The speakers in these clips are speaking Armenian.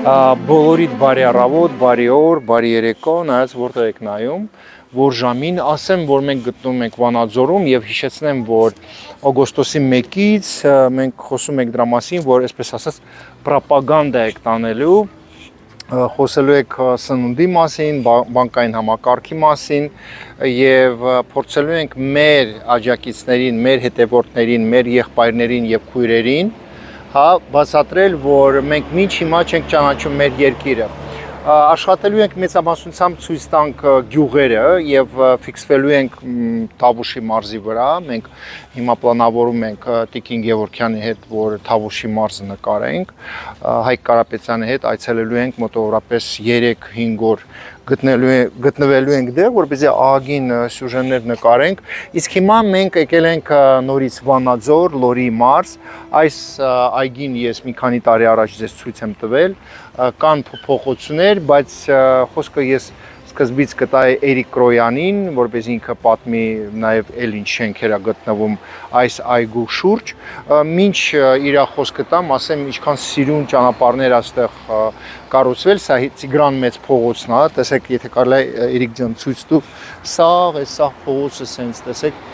Բոլորիդ բարի առավոտ, բարի օր, բարի երեկո, նայած որտեղ եք նայում, որ ժամին, ասեմ, որ մենք գտնվում ենք Վանաձորում եւ հիշեցնեմ, որ օգոստոսի 1-ից մենք խոսում ենք դրա մասին, որ այսպես ասած ռոպագանդա եք տանելու, խոսելու եք սնունդի մասին, բանկային համակարգի մասին եւ փորձելու ենք մեր աջակիցներին, մեր հետևորդներին, մեր եղբայրներին եւ քույրերին բացատրել, որ մենք մինչ հիմա չենք ճանաչում մեր երկիրը։ Աշխատելու ենք մեծամասնությամբ ցույց տանք գյուղերը եւ ֆիքսվելու ենք Թավուշի մարզի վրա։ Մենք հիմա պլանավորում ենք Տիկին Գևորգյանի հետ, որ Թավուշի մարզը նկարենք։ Հայկ Կարապետյանի հետ այցելելու ենք մոտավորապես 3-5 օր գտնվելու ենք դեղ, որպեսզի ահագին սյուժեներ նկարենք։ Իսկ հիմա մենք եկել ենք նորից Վանաձոր, Լորի մարզ։ Այս այգին ես մի քանի տարի առաջ ձեզ ցույց եմ տվել, կան փոփոխություններ, բայց խոսքը ես սկզբից կտայի Էրիկ Կրոյանին, որպեսզի ինքը պատմի նաև էլ ինչ շենքեր է գտնվում այս այգու շուրջ։ Մինչ իր խոսքը տամ, ասեմ ինչքան սիրուն ճանապարհներ այստեղ կառուցվել, սա Տիգրան մեծ փողոցն է, տեսեք, եթե կարելի է Էրիկ ջան ցույց տու, սա փողոցը սենց, տեսեք,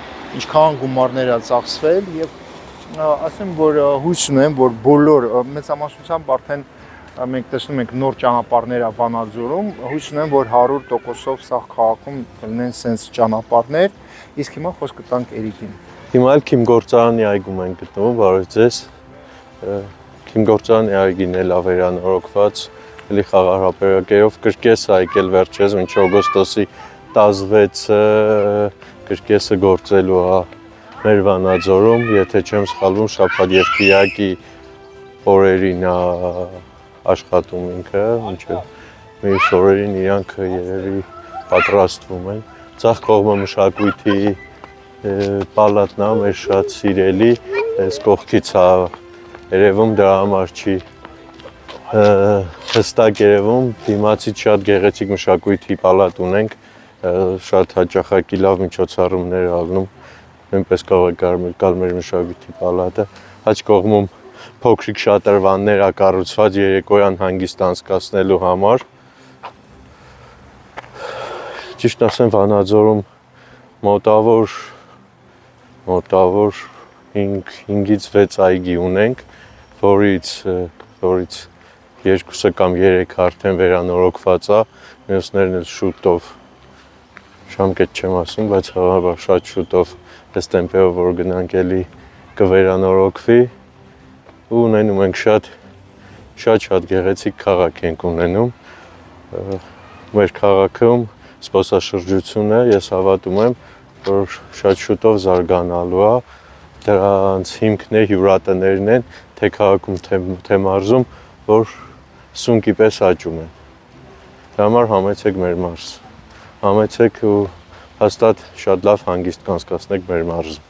ինչքան գումարներ է ծախսվել եւ ասեմ, որ հույս ունեմ, որ բոլոր մեծամասնությամբ արդեն մենք տեսնում ենք նոր ճանապարհներ է Վանաձորում, հույս ունեմ, որ 100%-ով սա քաղաքում կլինեն սենց ճանապարհներ, իսկ հիմա խոսքը տանք Էրիկին։ Հիմա էլ Քիմ Գործարանի այգում ենք գտնվում, բարև ձեզ։ Քիմ Գործարանի այգին էլ ավերանորոգված, էլի խաղահրապարակերով կրկես է եկել վերջերս, մինչ օգոստոսի 16-ը կրկեսը գործելու է մեր Վանաձորում, եթե չեմ սխալվում, շաբաթ եւ կիրակի օրերին է աշխատում ինքը, մինչև մյուս օրերին իրանք երևի պատրաստվում են։ Ձախ կողմը մշակույթի պալատն է, մեր շատ սիրելի, այս կողքից է երևում, դրա համար չի հստակ երևում, դիմացից շատ գեղեցիկ մշակույթի պալատ ունենք, շատ հաճախակի լավ միջոցառումներ ալնում, նույնպես կարող է գալ մեր մշակույթի պալատը, աջ կողմում փոքրիկ շատրվաններ է կառուցված երեկոյան հանգիստ անցկացնելու համար։ Ճիշտ ասեմ, Վանաձորում մոտավոր 5-ից 6 այգի ունենք, որից 2-ը կամ 3 արդեն վերանորոգված է, մյուսներն էլ շուտով, ժամկետ չեմ ասում, բայց հավանաբար շատ շուտով այս տեմպերով որ գնանք էլի կվերանորոգվի ու ունենում ենք շատ գեղեցիկ քաղաք ենք ունենում, մեր քաղաքում զբոսաշրջությունը ես հավատում եմ, որ շատ շուտով զարգանալու է, դրանց հիմքն է հյուրատներն են, թե քաղաքում, թե մարզում, որ սունկի պես աճում են, դրա համար համեցեք մեր մարզ, համեցեք ու հաստատ շատ լավ հանգիստ կանցկացնեք մեր մարզում։